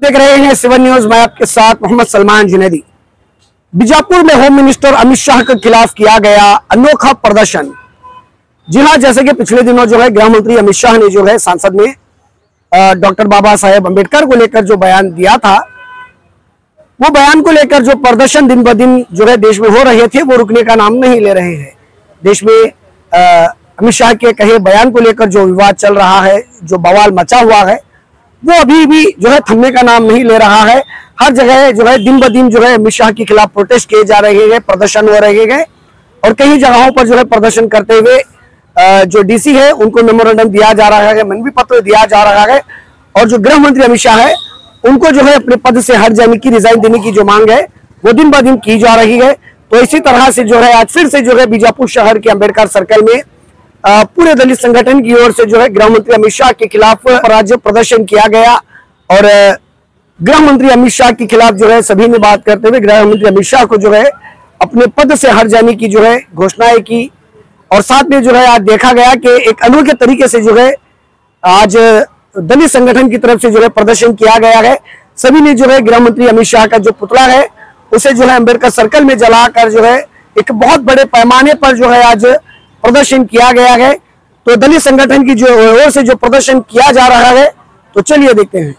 देख रहे हैं 7 न्यूज। मैं आपके साथ मोहम्मद सलमान जुनैदी। बीजापुर में होम मिनिस्टर अमित शाह के खिलाफ किया गया अनोखा प्रदर्शन। जी हां, जैसे कि पिछले दिनों जो है गृह मंत्री अमित शाह ने जो है संसद में डॉक्टर बाबा साहेब अम्बेडकर को लेकर जो बयान दिया था, वो बयान को लेकर जो प्रदर्शन दिन ब दिन जो है देश में हो रहे थे, वो रुकने का नाम नहीं ले रहे हैं। देश में अमित शाह के कहे बयान को लेकर जो विवाद चल रहा है, जो बवाल मचा हुआ है, वो अभी भी जो है थमने का नाम नहीं ले रहा है। हर जगह जो है दिन ब दिन जो है अमित शाह के खिलाफ प्रोटेस्ट किए जा रहे हैं, प्रदर्शन हो रहे हैं और कई जगहों पर जो है प्रदर्शन करते हुए जो डीसी है उनको मेमोरेंडम दिया जा रहा है, मनवी पत्र दिया जा रहा है और जो गृह मंत्री अमित शाह है उनको जो है अपने पद से हट जाने की, रिजाइन देने की जो मांग है वो दिन ब दिन की जा रही है। तो इसी तरह से जो है आज फिर से जो है बीजापुर शहर के अम्बेडकर सर्कल में पूरे दलित संगठन की ओर से जो है गृह मंत्री अमित शाह के खिलाफ राज्य प्रदर्शन किया गया और गृह मंत्री अमित शाह के खिलाफ जो है सभी ने बात करते हुए गृह मंत्री अमित शाह को जो है अपने पद से हट जाने की जो है घोषणाएं की। और साथ में जो है आज देखा गया कि एक अनोखे तरीके से जो है आज दलित संगठन की तरफ से जो है प्रदर्शन किया गया है। सभी ने जो है गृह मंत्री अमित शाह का जो पुतला है उसे जो है अम्बेडकर सर्कल में जलाकर जो है एक बहुत बड़े पैमाने पर जो है आज प्रदर्शन किया गया है। तो दलित संगठन की जो ओर से जो प्रदर्शन किया जा रहा है, तो चलिए देखते हैं।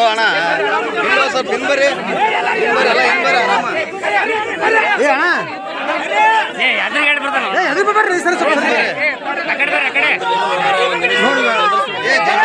ಅಣ್ಣ ಸ್ವಲ್ಪ ಹಿಂಬರಿ ಎಲ್ಲ ಹಿಂಬರಿ ಆರಾಮ ಏ ಅಣ್ಣ ಎದುರು ಬರ್ರಿ ಸರ್ ಸ್ವಲ್ಪ ನೋಡಿ ಏ जय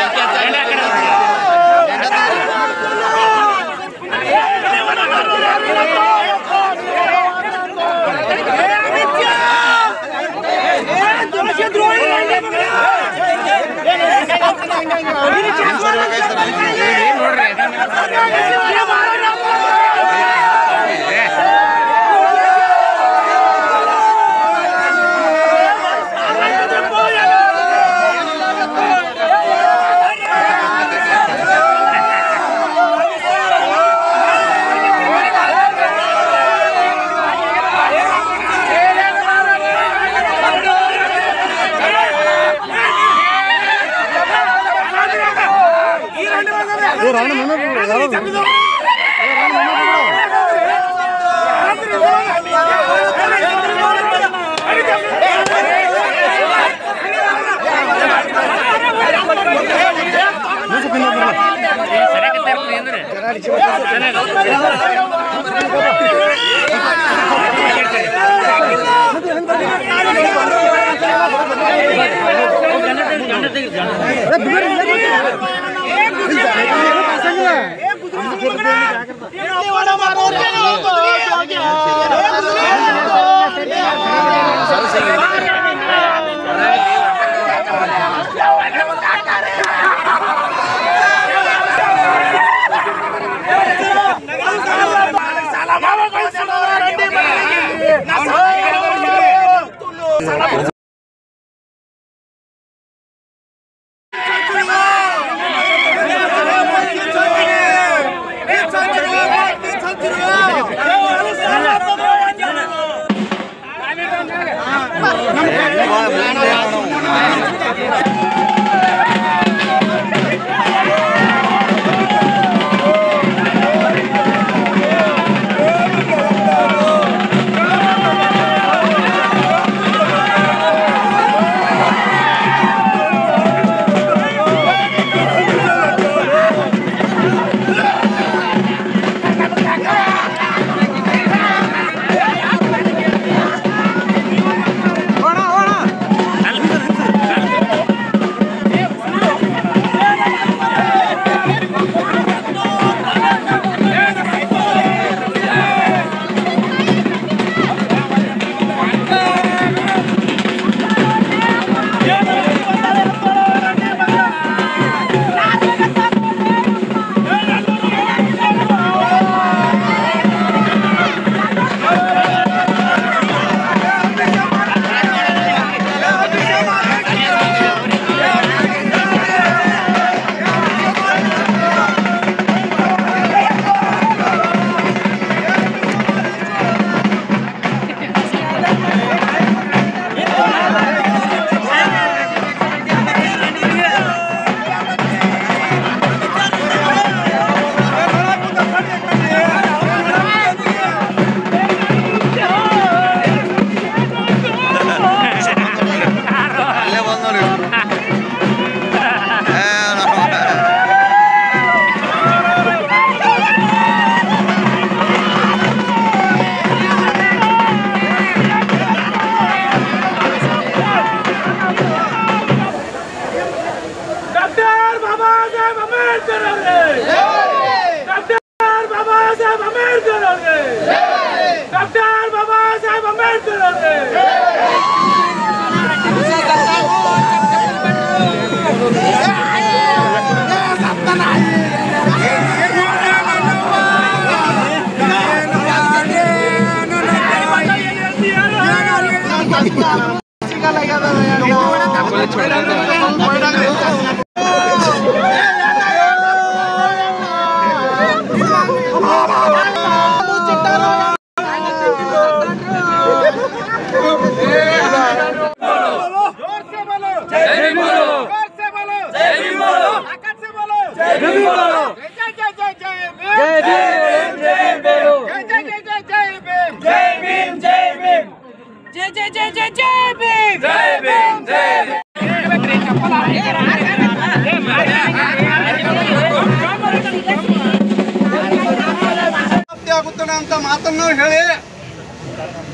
ಮಾತನ್ನು ಹೇಳಿ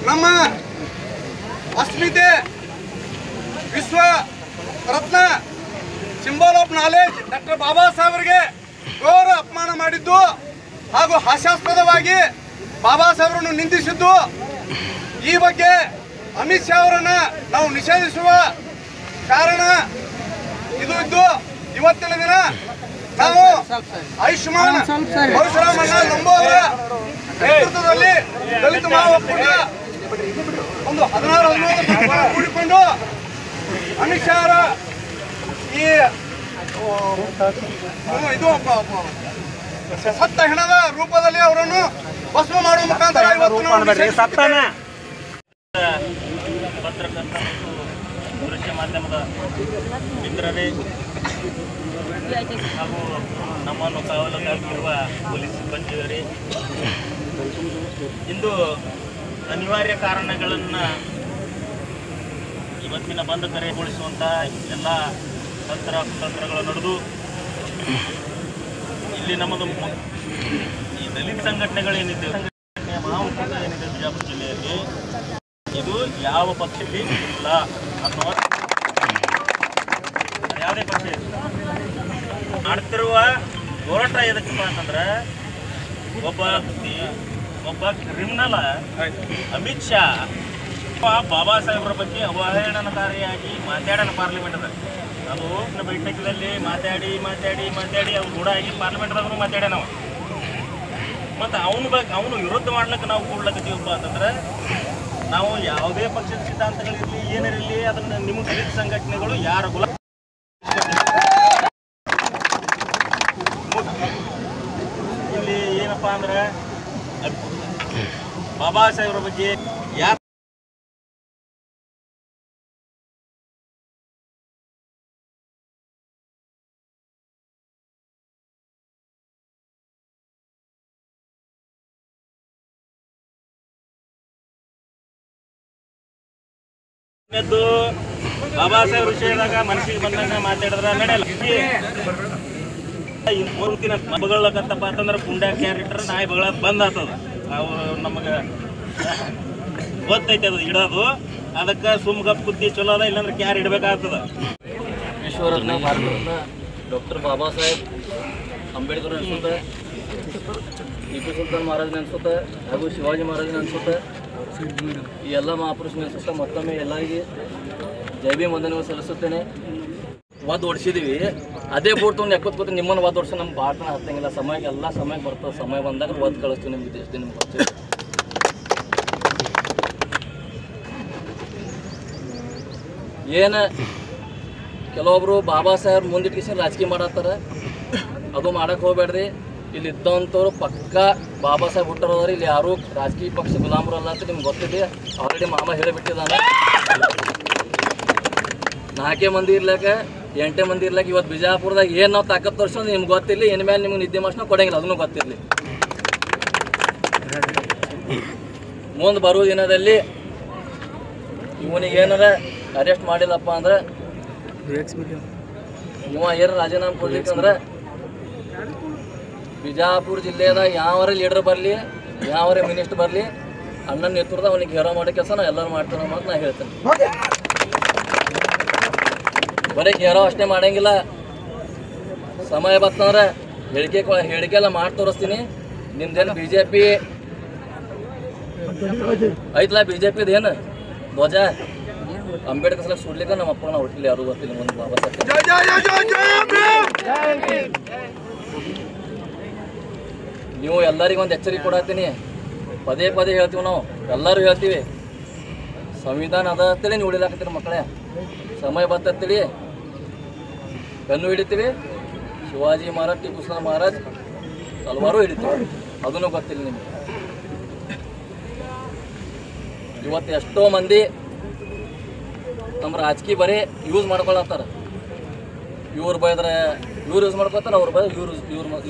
ನಮ್ಮ ಅಸ್ಮಿತೆ ವಿಶ್ವ ರತ್ನ ಸಿಂಬಲ್ ಆಫ್ ನಾಲೆಜ್ ಡಾಕ್ಟರ್ ಬಾಬಾ ಸಾಹೇಬರಿಗೆ ಘೋರ ಅಪಮಾನ ಮಾಡಿದ್ದು ಹಾಗೂ ಹಾಸ್ಯಾಸ್ಪದವಾಗಿ ಬಾಬಾ ಸಾಹೇಬರನ್ನು ನಿಂದಿಸಿದ್ದು, ಈ ಬಗ್ಗೆ ಅಮಿತ್ ಶಾ ಅವರನ್ನ ನಾವು ನಿಷೇಧಿಸುವ ಕಾರಣ ಇದು ಇದ್ದು ಇವತ್ತಿನ ದಿನ ನಾವು ಆಯುಷ್ಮಾನ್ ಪರಶುರಾಮಣ್ಣ ಲಂಬೋ ಅವರ ನೇತೃತ್ವದಲ್ಲಿ ದಲಿತ ಮಹಾಒಕ್ಕೂಟ ಒಂದು 16-17 ಕೂಡಿಕೊಂಡು ಅಮಿತ್ ಶಾ ಅವರ ಈ ಇದು ಸತ್ತ ಹೆಣದ ರೂಪದಲ್ಲಿ ಅವರನ್ನು ಭಸ್ಮ ಮಾಡುವ ಮುಖಾಂತರ ಪತ್ರಕರ್ತ ಮತ್ತು ದೃಶ್ಯ ಮಾಧ್ಯಮದ ಮಿತ್ರರೇ ಹಾಗೂ ನಮ್ಮನ್ನು ಕಾವಲುಗಾಗಿರುವ ಪೊಲೀಸ್ ಸಿಬ್ಬಂದಿಯವರೇ, ಇಂದು ಅನಿವಾರ್ಯ ಕಾರಣಗಳನ್ನು ಇವತ್ತಿನ ಬಂದ್ ಕರೆಗೊಳಿಸುವಂಥ ಎಲ್ಲ ತಂತ್ರಗಳು ನಡೆದು ಇಲ್ಲಿ ನಮ್ಮದು ಈ ದಲಿತ ಸಂಘಟನೆಗಳೇನಿದೆ, ಸಂಘಟನೆಯ ಮಹಾಒಕ್ಕೂಟ ಏನಿದೆ ಬಿಜಾಪುರ ಜಿಲ್ಲೆಯಲ್ಲಿ, ಇದು ಯಾವ ಪಕ್ಷದಲ್ಲಿ ಇಲ್ಲ ಅಥವಾ ಯಾವುದೇ ಪಕ್ಷ ಮಾಡ್ತಿರುವ ಹೋರಾಟ ಎದಕ್ಕಪ್ಪ ಅಂತಂದ್ರೆ ಒಬ್ಬ ಕ್ರಿಮಿನಲ್ ಅಮಿತ್ ಶಾ ಬಾಬಾ ಸಾಹೇಬ್ರ ಬಗ್ಗೆ ಅವಹೇಳನಕಾರಿಯಾಗಿ ಮಾತಾಡೋಣ ಪಾರ್ಲಿಮೆಂಟ್ ಅದ. ಅದು ಬೈಠಕದಲ್ಲಿ ಮಾತಾಡಿ ಅವ್ರು ಕೂಡ ಆಗಿ ಪಾರ್ಲಿಮೆಂಟ್ದಾಗೂ ಮಾತಾಡ್ಯ ನಾವು. ಮತ್ತು ಅವನು ವಿರೋಧ ಮಾಡ್ಲಿಕ್ಕೆ ನಾವು ಕೂಡ್ಲಕತ್ತೀವಪ್ಪ ಅಂತಂದ್ರೆ ನಾವು ಯಾವುದೇ ಪಕ್ಷದ ಸಿದ್ಧಾಂತಗಳಿರಲಿ ಏನಿರಲಿ ಅದನ್ನು ನಿಮ್ಮ ದಲಿತ ಸಂಘಟನೆಗಳು ಯಾರು ಇಲ್ಲಿ ಏನಪ್ಪ ಅಂದ್ರೆ ಬಾಬಾ ಸಾಹೇಬ್ರ ಬಗ್ಗೆ ಯಾರು ಬಾಬಾ ಸಾಹೇಬ್ ವಿಷಯದಾಗ ಮನಸ್ಸಿಗೆ ಬಂದಂಗ ಮಾತಾಡಿದ್ರ ನಡೆಯಲ್ಲ. ಮುಂದಿನ ಬಗಳಕತ್ತಪ್ಪ ಅಂತಂದ್ರೆ ಪುಂಡ್ಯ ಕ್ಯಾರೆಕ್ಟರ್ ನಾಯಿ ಬಗಳ ಬಂದ್ ಆಗ್ತದ. ಅವ್ರು ನಮಗೆ ಗೊತ್ತೈತೆ ಅದು ಇಡೋದು, ಅದಕ್ಕೆ ಸುಮ್ಗಪ್ ಬುದ್ಧಿ ಚಲೋ ಅದ, ಇಲ್ಲಾಂದ್ರೆ ಕ್ಯಾರ್ ಇಡಬೇಕಾಗ್ತದ. ವಿಶ್ವರತ್ನ ಭಾರತರತ್ನ ಡಾಕ್ಟರ್ ಬಾಬಾ ಸಾಹೇಬ್ ಅಂಬೇಡ್ಕರ್ ಅನ್ಸುತ್ತೆ, ಟಿಪ್ಪು ಸುಲ್ತಾನ್ ಮಹಾರಾಜನ ಅನ್ಸುತ್ತೆ, ಹಾಗೂ ಶಿವಾಜಿ ಮಹಾರಾಜನ ಅನ್ಸುತ್ತೆ. ಈ ಎಲ್ಲ ಮಹಾಪುರುಷನ ಅನ್ಸುತ್ತೆ. ಮತ್ತೊಮ್ಮೆ ಎಲ್ಲರಿಗೆ ಜೈ ಭೀಮ್ ವಂದನೆಗಳು ಸಲ್ಲಿಸುತ್ತೇನೆ. ವಾದ್ ಓಡಿಸಿದೀವಿ, ಅದೇ ಬೋಟ್ ಒಂದು ಎಕ್ಕೋತ್ಕೋತ ನಿಮ್ಮನ್ನು ವಾದ್ ಓಡಿಸೋ ನಮ್ಗೆ ಭಾಳ ಹತ್ತಂಗಿಲ್ಲ. ಎಲ್ಲ ಸಮಯಕ್ಕೆ ಬರ್ತದೆ. ಸಮಯ ಬಂದಾಗ ವಾದ್ ಕಳಿಸ್ತೀವಿ ನಿಮ್ಗೆ ದೇಶದಿಂದ ನಿಮ್ಗೆ ಬರ್ತೀವಿ. ಏನು ಕೆಲವೊಬ್ರು ಬಾಬಾ ಸಾಹೇಬ್ ಮುಂದಿಟ್ಕಿಸಿ ರಾಜಕೀಯ ಮಾಡತ್ತಾರೆ, ಅದು ಮಾಡಕ್ಕೆ ಹೋಗ್ಬೇಡ್ರಿ. ಇಲ್ಲಿ ಇದ್ದಂಥವ್ರು ಪಕ್ಕ ಬಾಬಾ ಸಾಹೇಬ್ ಹುಟ್ಟರೋದ್ರಿ. ಇಲ್ಲಿ ಯಾರು ರಾಜಕೀಯ ಪಕ್ಷ ಗುಲಾಮರು ಅಲ್ಲ ಅಂತ ನಿಮ್ಗೆ ಗೊತ್ತಿದೆ. ಆಲ್ರೆಡಿ ಮಾಮ ಹೇಳಿಬಿಟ್ಟಿದ್ದಾನೆ. 4 ಮಂದಿ ಇರ್ಲಾಕ 8 ಮಂದಿ ಇರ್ಲಾಕ ಇವತ್ತು ಬಿಜಾಪುರದಾಗ ಏನು ನಾವು ತಾಕತ್ ತೋರಿಸೋದು ನಿಮ್ಗೆ ಗೊತ್ತಿರಲಿ. ಇನ್ಮೇಲೆ ನಿಮ್ಗೆ ನಿದ್ದೆ ಮಾಸ್ನ ಕೊಡಂಗಿಲ್ಲ, ಅದನ್ನು ಗೊತ್ತಿರಲಿ. ಮುಂದೆ ಬರುವ ದಿನದಲ್ಲಿ ಇವನಿಗೆ ಏನಾರ ಅರೆಸ್ಟ್ ಮಾಡಿಲ್ಲಪ್ಪ ಅಂದ್ರೆ ಇವ ಏನು ರಾಜೀನಾಮೆ ಕೊಡ್ಲಿಕ್ಕಂದ್ರೆ ಬಿಜಾಪುರ ಜಿಲ್ಲೆಯದ ಯಾವರ ಲೀಡರ್ ಬರಲಿ, ಯಾವರೇ ಮಿನಿಸ್ಟರ್ ಬರಲಿ, ಅಣ್ಣನ ನೇತೃತ್ವದ ಅವನಿಗೆ ಹೇರೋ ಮಾಡೋ ಕೆಲಸ ನಾವು ಎಲ್ಲರೂ ಮಾಡ್ತೀವಿ ಅಂತ ನಾ ಹೇಳ್ತೇನೆ. ಬರೀ ಹೇರೋ ಅಷ್ಟೇ ಮಾಡಂಗಿಲ್ಲ. ಸಮಯ ಬರ್ತಂದ್ರೆ ಹೇಳಿಕೆ ಎಲ್ಲ ಮಾಡಿ ತೋರಿಸ್ತೀನಿ. ನಿಮ್ದೇನು BJP ಐತಲ್ಲ, BJPದು ಏನು ಧ್ವಜ ಅಂಬೇಡ್ಕರ್ ಸಲ ಸುಡ್ಲಿಕ್ಕೆ ನಮ್ಮ ಅಪ್ಪನ ಹುಟ್ಟಿಲ್ಲ, ಯಾರು ಗೊತ್ತಿಲ್ಲ. ಒಂದು ಬಾಬಾ ಸಾಹೇಬ್ ನೀವು ಎಲ್ಲರಿಗೂ ಒಂದು ಎಚ್ಚರಿಕೆ ಕೊಡತ್ತೀನಿ. ಪದೇ ಹೇಳ್ತೀವಿ, ನಾವು ಎಲ್ಲರೂ ಹೇಳ್ತೀವಿ. ಸಂವಿಧಾನ ಅದ ಅಂತೇಳಿ ನೀವು ಉಳಿಲಾಕತ್ತೀರಿ ಮಕ್ಕಳೇ. ಸಮಯ ಬರ್ತೇಳಿ ಕಣ್ಣು ಹಿಡಿತೀವಿ. ಶಿವಾಜಿ ಮಹಾರಾಜ್, ಟಿಪ್ಪು ಸುಲ್ತಾನ್ ಮಹಾರಾಜ್ ಹಲವಾರು ಹಿಡಿತೀವಿ, ಅದನ್ನು ಗೊತ್ತಿಲ್ಲ ನಿಮಗೆ. ಇವತ್ತು ಎಷ್ಟೋ ಮಂದಿ ನಮ್ಮ ರಾಜಕೀಯ ಬರೀ ಯೂಸ್ ಮಾಡ್ಕೊಳತ್ತಾರ. ಇವ್ರು ಬೈದ್ರೆ ಇವ್ರು ಯೂಸ್ ಮಾಡ್ಕೊತಾರೆ, ಅವ್ರು ಬೈ ಇವ್ರು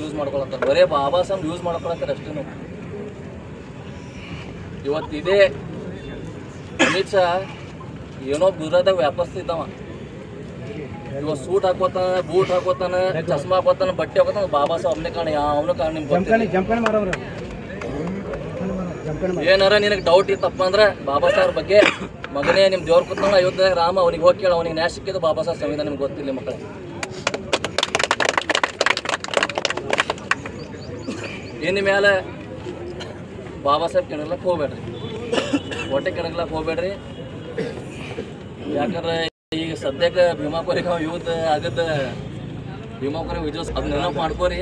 ಯೂಸ್ ಮಾಡ್ಕೊಳತ್ತಾರೆ. ಬರೀ ಬಾಬಾ ಸಾಹೇಬ್ ಯೂಸ್ ಮಾಡ್ಕೊಳತ್ತಾರೆ ಅಷ್ಟೇ. ಇವತ್ತಿದೆ ಅಮಿತ್ ಶಾ ಏನೋ ಗುಜರಾತಾಗ ವ್ಯಾಪಸ್ತಿದ್ದವ. ಇವಾಗ ಸೂಟ್ ಹಾಕೋತಾನೆ, ಬೂಟ್ ಹಾಕೋತಾನೆ, ಚಸ್ಮಾ ಹಾಕೋತಾನೆ, ಬಟ್ಟೆ ಹಾಕೋತಾನೆ. ಬಾಬಾ ಸಾಹೇಬ್ ಒಮ್ಮೆ ಕಾರಣ, ಯಾವನು ಕಾರಣ ನಿಮ್ಗೆ ಗೊತ್ತಿಲ್ಲ. ಏನಾರ ನಿನಗೆ ಡೌಟ್ ಇತ್ತಪ್ಪ ಅಂದ್ರೆ ಬಾಬಾ ಸಾಹೇಬ್ ಬಗ್ಗೆ ಮಗನೇ ನಿಮ್ಮ ದೇವ್ರ ಕೂತ್ಕೊಂಡು ಅಯೋಧ್ಯೆದಾಗ ರಾಮ ಅವನಿಗೆ ಹೋಗಿ ಕೇಳ, ಅವನಿಗೆ ನ್ಯಾಯ ಸಿಕ್ಕಿದ್ದು ಬಾಬಾ ಸಾಹೇಬ್ ಸಂವಿಧಾನ ನಿಮ್ಗೆ ಗೊತ್ತಿಲ್ಲ ಮಕ್ಕಳೇ. ಇನ್ನು ಮೇಲೆ ಬಾಬಾ ಸಾಹೇಬ್ ಕೆಣಗ್ಲಕ್ಕೆ ಹೋಗ್ಬೇಡ್ರಿ, ಹೊಟ್ಟೆ ಕೆಣಗ್ಲಕ್ಕೆ ಹೋಗ್ಬೇಡ್ರಿ. ಯಾಕಂದ್ರೆ ಈಗ ಸದ್ಯಕ್ಕೆ ಭೀಮಾಪುರಿಗೆ ಯೂತ್ ಆಗದ ಭೀಮಾಪುರಿ ವಿಜಯೋಸ್ ಅದನ್ನ ನೆನಪು ಮಾಡ್ಕೋರಿ.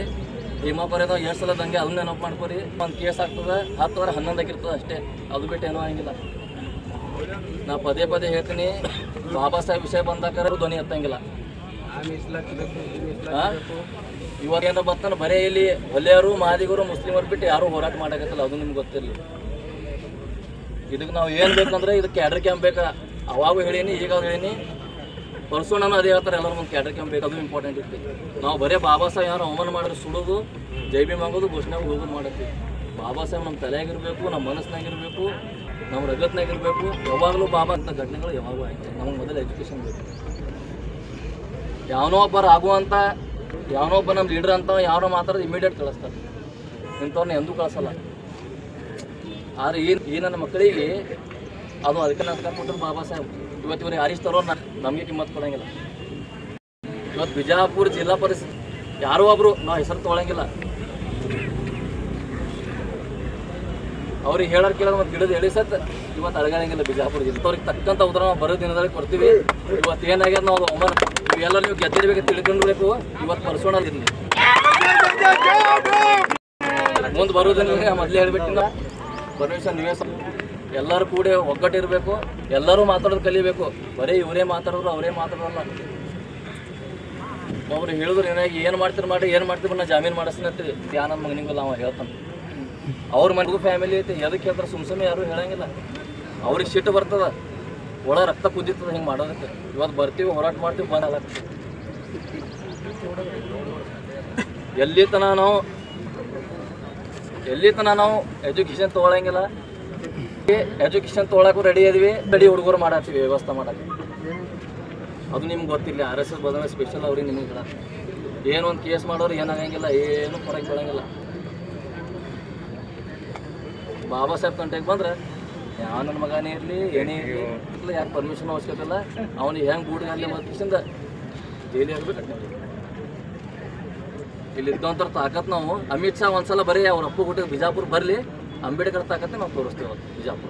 ಭೀಮಾಪುರದ 2 ಸಲ ದಂಗೆ ಅದನ್ನ ನೆನಪು ಮಾಡ್ಕೋರಿ. ಒಂದು ಕೇಸ್ ಆಗ್ತದೆ 10 ವಾರ 11 ಆಗಿರ್ತದೆ ಅಷ್ಟೇ, ಅದು ಬಿಟ್ಟು ಏನೂ ಆಗಿಲ್ಲ. ನಾ ಪದೇ ಪದೇ ಹೇಳ್ತೀನಿ, ಬಾಬಾ ಸಾಹೇಬ್ ವಿಷಯ ಬಂದಾಕಾರ ಧ್ವನಿ ಎತ್ತಂಗಿಲ್ಲ. ಇವಾಗ ಏನಾರ ಬರ್ತಾನೆ ಬರೀ ಇಲ್ಲಿ ಹೊಲೆಯರು ಮಾದಿಗರು ಮುಸ್ಲಿಮರು ಬಿಟ್ಟು ಯಾರೂ ಹೋರಾಟ ಮಾಡಾಕತ್ತಲ್ಲ, ಅದು ನಿಮ್ಗೆ ಗೊತ್ತಿರಲಿ. ಇದಕ್ಕೆ ನಾವು ಏನು ಬೇಕಂದ್ರೆ ಇದಕ್ಕೆ ಕ್ಯಾಡರ್ ಕ್ಯಾಂಪ್ ಬೇಕಾ, ಅವಾಗೂ ಹೇಳೀನಿ ಈಗ ಹೇಳೀನಿ, ಪರ್ಸೋಣನೂ ಅದೇ ಹೇಳ್ತಾರೆ, ಎಲ್ಲರೂ ಒಂದು ಕ್ಯಾಡರ್ ಕ್ಯಾಂಪ್ ಬೇಕು, ಅದು ಇಂಪಾರ್ಟೆಂಟ್ ಇತ್ತು. ನಾವು ಬರೀ ಬಾಬಾ ಸಾಹೇಬ್ ಯಾರು ಅವಮಾನ ಮಾಡಿದ್ರೆ ಸುಡೋದು, ಜೈ ಭೀಮ್ ಆಗೋದು, ಘೋಷಣೆಗೆ ಹೋಗೋದು ಮಾಡತ್ತೀವಿ. ಬಾಬಾ ಸಾಹೇಬ್ ನಮ್ಮ ತಲೆಯಾಗಿರಬೇಕು, ನಮ್ಮ ಮನಸ್ಸಿನಾಗಿರಬೇಕು, ನಮ್ಮ ರಗತ್ನಾಗಿರಬೇಕು. ಯಾವಾಗಲೂ ಬಾಬಾ ಅಂತ ಘಟನೆಗಳು ಯಾವಾಗೂ ಆಯ್ತು. ನಮಗೆ ಮೊದಲು ಎಜುಕೇಷನ್ ಬೇಕು. ಯಾವನೋ ಒಬ್ಬರು ಆಗುವಂಥ ಯಾವನೋ ಒಬ್ಬ ನಮ್ಮ ಲೀಡ್ರ್ ಅಂತ ಯಾರೋ ಮಾತಾಡೋದು ಇಮಿಡಿಯೇಟ್ ಕಳಿಸ್ತಾರೆ, ಇಂಥವ್ರನ್ನ ಎಂದೂ ಕಳಿಸಲ್ಲ. ಆದರೆ ಈ ನನ್ನ ಮಕ್ಕಳಿಗೆ ಅದು ಅದಕ್ಕೆ ನಾನು ಕೊಟ್ಟರು ಬಾಬಾ ಸಾಹೇಬ್. ಇವತ್ತು ಇವ್ರಿಗೆ ಹರೀಶ್ ತರೋರು ನಮಗೆ ಕಿಮ್ಮತ್ತು ಕೊಡೋಂಗಿಲ್ಲ. ಇವತ್ತು ಬಿಜಾಪುರ ಜಿಲ್ಲಾ ಪರಿಷತ್ ಯಾರೋ ಒಬ್ಬರು ನಾವು ಹೆಸರು ತೊಗೊಳಂಗಿಲ್ಲ. ಅವ್ರಿಗೆ ಹೇಳೋರು ಕೇಳೋದು ಮತ್ತು ಗಿಡದ ಎಳಿಸತ್ತೆ ಇವತ್ತು ಅಳಗಾಡಂಗಿಲ್ಲ ಬಿಜಾಪುರ ಜಿಲ್ಲೆ. ಅವ್ರಿಗೆ ತಕ್ಕಂಥ ಉತ್ತರ ನಾವು ಬರೋ ದಿನದಲ್ಲಿ ಕೊಡ್ತೀವಿ. ಇವತ್ತು ಏನಾಗ್ಯದ ನಾವು ಅವಮಾನ ಇವೆಲ್ಲ ನೀವು ಗೆದ್ದಿರ್ಬೇಕು, ತಿಳ್ಕೊಂಡಿರ್ಬೇಕು. ಇವತ್ತು ಪರ್ಸೋಣಲ್ಲಿ ಮುಂದೆ ಬರೋದಿನ ಮೊದಲೇ ಹೇಳ್ಬಿಟ್ಟಿನ ಪರ್ಮಿಷನ್ ನಿವೇಶ ಎಲ್ಲರೂ ಕೂಡ ಒಗ್ಗಟ್ಟಿರಬೇಕು. ಎಲ್ಲರೂ ಮಾತಾಡೋದು ಕಲಿಬೇಕು. ಬರೀ ಇವರೇ ಮಾತಾಡೋರು ಅವರೇ ಮಾತಾಡೋಲ್ಲ. ಒಬ್ರು ಹೇಳಿದ್ರು ಏನಾಗಿ ಏನು ಮಾಡ್ತೀರಿ ಮಾಡಿ, ಏನು ಮಾಡ್ತೀವಿ ನಾ ಜಾಮೀನು ಮಾಡಿಸ್ತೀವಿ. ನನ್ನ ಮಗನಿಗೆಲ್ಲ ಅವ ಹೇಳ್ತಾನೆ. ಅವ್ರ ಮನೆಗೂ ಫ್ಯಾಮಿಲಿ ಐತಿ, ಎದಕ್ಕೆ ಹೇಳ್ತಾರೆ ಸುಮ್ಮನೆ ಯಾರು ಹೇಳಂಗಿಲ್ಲ. ಅವ್ರಿಗೆ ಸಿಟ್ಟು ಬರ್ತದ, ಒಳ ರಕ್ತ ಕುದಿತದ ಹಿಂಗೆ ಮಾಡೋದಕ್ಕೆ. ಇವತ್ತು ಬರ್ತೀವಿ, ಹೋರಾಟ ಮಾಡ್ತೀವಿ, ಬಂದ ಎಲ್ಲಿ ತನಕ ನಾವು ಎಜುಕೇಷನ್ ತೊಗೊಳಂಗಿಲ್ಲ. ಎಜುಕೇಷನ್ ತೊಗೊಳಕ್ಕೂ ರೆಡಿ ಇದೀವಿ, ರೆಡಿ ಹುಡುಗರು ಮಾಡತ್ತೀವಿ ವ್ಯವಸ್ಥೆ ಮಾಡಕ್ಕೆ. ಅದು ನಿಮ್ಗೆ ಗೊತ್ತಿಲ್ಲ. RSS ಬದಲ ಸ್ಪೆಷಲ್ ಅವ್ರಿಗೆ ನಿಮಗೆ ಹೇಳ ಏನೋ ಒಂದು ಕೇಸ್ ಮಾಡೋರು ಏನಾಗಂಗಿಲ್ಲ, ಏನು ಹೊರಗೆ ಬೀಳಂಗಿಲ್ಲ. ಬಾಬಾ ಸಾಹೇಬ್ ಕಂಟೆಗೆ ಬಂದ್ರೆ ಯಾವ ನನ್ನ ಮಗನೇ ಇರಲಿ ಏನೇ ಇರಲಿ ಯಾಕೆ ಪರ್ಮಿಷನ್ ಅವಶ್ಯಕತೆ ಇಲ್ಲ. ಅವನಿಗೆ ಹೆಂಗೆ ಗೂಡಿಗೆ ಅಲ್ಲಿ ಮತ್ತಿಂದ ಜೈಲಿ ಆಗ್ಬೇಕು. ಇಲ್ಲಿ ಇದ್ದಂಥ ತಾಕತ್ ನಾವು ಅಮಿತ್ ಶಾ ಒಂದ್ಸಲ ಬರೀ ಅವ್ರ ಅಪ್ಪ ಹುಟ್ಟಿದ ಬಿಜಾಪುರ ಬರಲಿ, ಅಂಬೇಡ್ಕರ್ ತಾಕತ್ತೆ ನಾವು ತೋರಿಸ್ತೇವೆ ಅವತ್ತು ಬಿಜಾಪುರ.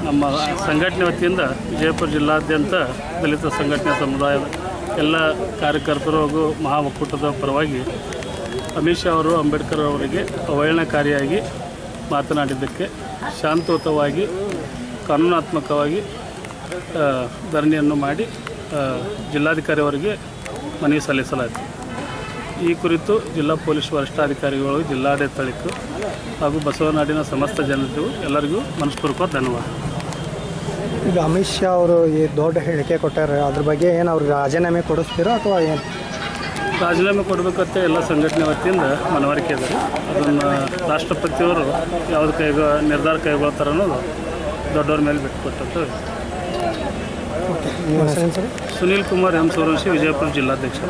ನಮ್ಮ ಸಂಘಟನೆ ವತಿಯಿಂದ ವಿಜಯಪುರ ಜಿಲ್ಲಾದ್ಯಂತ ದಲಿತ ಸಂಘಟನೆ ಸಮುದಾಯದ ಎಲ್ಲ ಕಾರ್ಯಕರ್ತರು ಹಾಗೂ ಮಹಾ ಒಕ್ಕೂಟದ ಪರವಾಗಿ ಅಮಿತ್ ಶಾ ಅವರು ಅಂಬೇಡ್ಕರ್ ಅವರಿಗೆ ಅವಹೇಳನಕಾರಿಯಾಗಿ ಮಾತನಾಡಿದ್ದಕ್ಕೆ ಶಾಂತಯುತವಾಗಿ ಕಾನೂನಾತ್ಮಕವಾಗಿ ಧರಣಿಯನ್ನು ಮಾಡಿ ಜಿಲ್ಲಾಧಿಕಾರಿ ಅವರಿಗೆ ಮನವಿ ಸಲ್ಲಿಸಲಾಯಿತು. ಈ ಕುರಿತು ಜಿಲ್ಲಾ ಪೊಲೀಸ್ ವರಿಷ್ಠಾಧಿಕಾರಿಗಳು, ಜಿಲ್ಲಾಡಳಿತಕ್ಕೂ ಹಾಗೂ ಬಸವನಾಡಿನ ಸಮಸ್ತ ಜನತೆಗೂ ಎಲ್ಲರಿಗೂ ಮನಸ್ಪೂರ್ವಕ ಧನ್ಯವಾದ. ಈಗ ಅಮಿತ್ ಶಾ ಅವರು ಈ ದೊಡ್ಡ ಹೇಳಿಕೆ ಕೊಟ್ಟಾರೆ, ಅದ್ರ ಬಗ್ಗೆ ಏನು ಅವ್ರು ರಾಜೀನಾಮೆ ಕೊಡಿಸ್ತೀರೋ ಅಥವಾ ಏನು? ರಾಜೀನಾಮೆ ಕೊಡಬೇಕಂತ ಎಲ್ಲ ಸಂಘಟನೆ ವತಿಯಿಂದ ಮನವರಿಕೆ ಇದೆ. ಅದನ್ನು ರಾಷ್ಟ್ರಪತಿಯವರು ಯಾವುದು ನಿರ್ಧಾರ ಕೈಗೊಳ್ತಾರೆ ಅನ್ನೋದು ದೊಡ್ಡವ್ರ ಮೇಲೆ ಬಿಟ್ಟುಕೊಟ್ಟದ್ದು. ಓಕೆ, ನಿಮ್ಮ ಹೆಸರೇನು ಸರ್? ಸುನೀಲ್ ಕುಮಾರ್ ಎಂ ಸೂರ್ಯವಂಶಿ, ವಿಜಯಪುರ ಜಿಲ್ಲಾಧ್ಯಕ್ಷ.